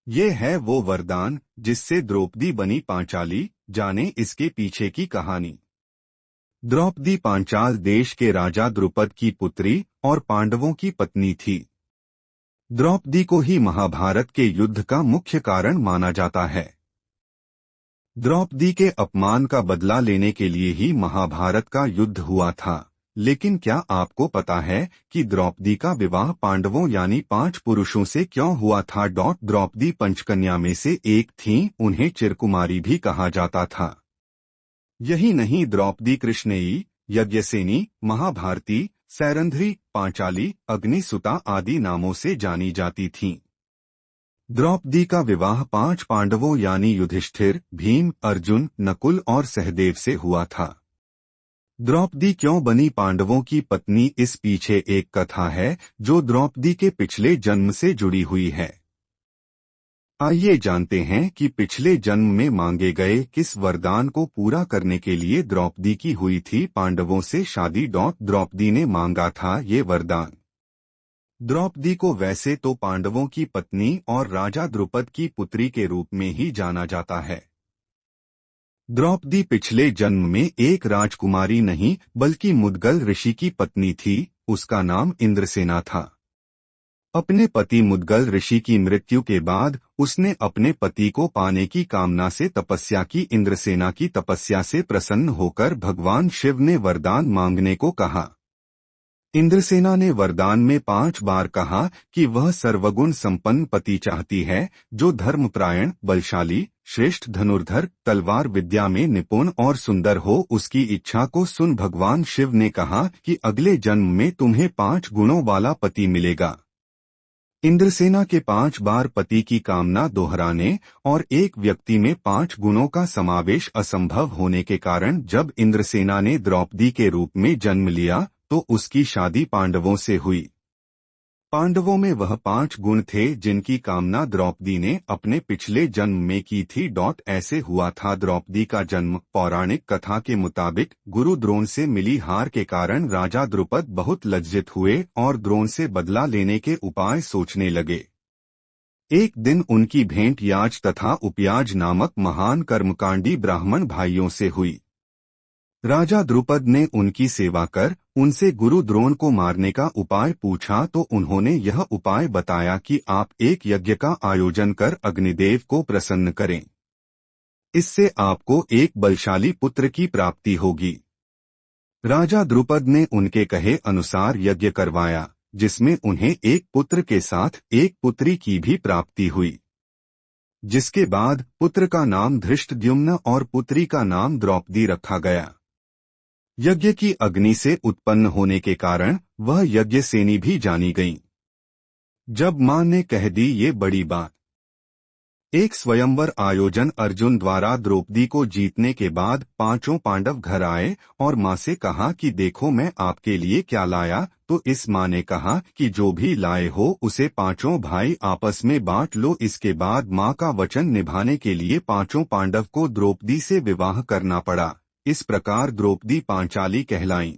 ये है वो वरदान जिससे द्रौपदी बनी पांचाली। जाने इसके पीछे की कहानी। द्रौपदी पांचाल देश के राजा द्रुपद की पुत्री और पांडवों की पत्नी थी। द्रौपदी को ही महाभारत के युद्ध का मुख्य कारण माना जाता है। द्रौपदी के अपमान का बदला लेने के लिए ही महाभारत का युद्ध हुआ था। लेकिन क्या आपको पता है कि द्रौपदी का विवाह पांडवों यानी 5 पुरुषों से क्यों हुआ था? द्रौपदी पंचकन्या में से एक थीं, उन्हें चिरकुमारी भी कहा जाता था। यही नहीं, द्रौपदी कृष्णेयी, यज्ञसेनी, महाभारती, सैरंध्री, पांचाली, अग्निसुता आदि नामों से जानी जाती थीं। द्रौपदी का विवाह 5 पांडवों यानी युधिष्ठिर, भीम, अर्जुन, नकुल और सहदेव से हुआ था। द्रौपदी क्यों बनी पांडवों की पत्नी, इस पीछे एक कथा है जो द्रौपदी के पिछले जन्म से जुड़ी हुई है। आइए जानते हैं कि पिछले जन्म में मांगे गए किस वरदान को पूरा करने के लिए द्रौपदी की हुई थी पांडवों से शादी। द्रौपदी ने मांगा था ये वरदान। द्रौपदी को वैसे तो पांडवों की पत्नी और राजा द्रुपद की पुत्री के रूप में ही जाना जाता है। द्रौपदी पिछले जन्म में एक राजकुमारी नहीं बल्कि मुद्गल ऋषि की पत्नी थी। उसका नाम इंद्रसेना था। अपने पति मुद्गल ऋषि की मृत्यु के बाद उसने अपने पति को पाने की कामना से तपस्या की। इंद्रसेना की तपस्या से प्रसन्न होकर भगवान शिव ने वरदान मांगने को कहा। इंद्रसेना ने वरदान में 5 बार कहा कि वह सर्वगुण संपन्न पति चाहती है, जो धर्मपरायण, बलशाली, श्रेष्ठ धनुर्धर, तलवार विद्या में निपुण और सुंदर हो। उसकी इच्छा को सुन भगवान शिव ने कहा कि अगले जन्म में तुम्हें 5 गुणों वाला पति मिलेगा। इंद्रसेना के 5 बार पति की कामना दोहराने और एक व्यक्ति में 5 गुणों का समावेश असंभव होने के कारण जब इंद्रसेना ने द्रौपदी के रूप में जन्म लिया तो उसकी शादी पांडवों से हुई। पांडवों में वह 5 गुण थे जिनकी कामना द्रौपदी ने अपने पिछले जन्म में की थी। ऐसे हुआ था द्रौपदी का जन्म। पौराणिक कथा के मुताबिक गुरु द्रोण से मिली हार के कारण राजा द्रुपद बहुत लज्जित हुए और द्रोण से बदला लेने के उपाय सोचने लगे। एक दिन उनकी भेंट याज तथा उपयाज नामक महान कर्मकांडी ब्राह्मण भाइयों से हुई। राजा द्रुपद ने उनकी सेवा कर उनसे गुरु द्रोण को मारने का उपाय पूछा तो उन्होंने यह उपाय बताया कि आप एक यज्ञ का आयोजन कर अग्निदेव को प्रसन्न करें। इससे आपको एक बलशाली पुत्र की प्राप्ति होगी। राजा द्रुपद ने उनके कहे अनुसार यज्ञ करवाया, जिसमें उन्हें एक पुत्र के साथ एक पुत्री की भी प्राप्ति हुई। जिसके बाद पुत्र का नाम धृष्टद्युम्न और पुत्री का नाम द्रौपदी रखा गया। यज्ञ की अग्नि से उत्पन्न होने के कारण वह यज्ञसेनी भी जानी गईं। जब मां ने कह दी ये बड़ी बात, एक स्वयंवर आयोजन अर्जुन द्वारा द्रौपदी को जीतने के बाद 5 पांडव घर आए और मां से कहा कि देखो मैं आपके लिए क्या लाया। तो इस मां ने कहा कि जो भी लाए हो उसे 5 भाई आपस में बांट लो। इसके बाद मां का वचन निभाने के लिए 5 पांडव को द्रौपदी से विवाह करना पड़ा। इस प्रकार द्रौपदी पांचाली कहलाईं।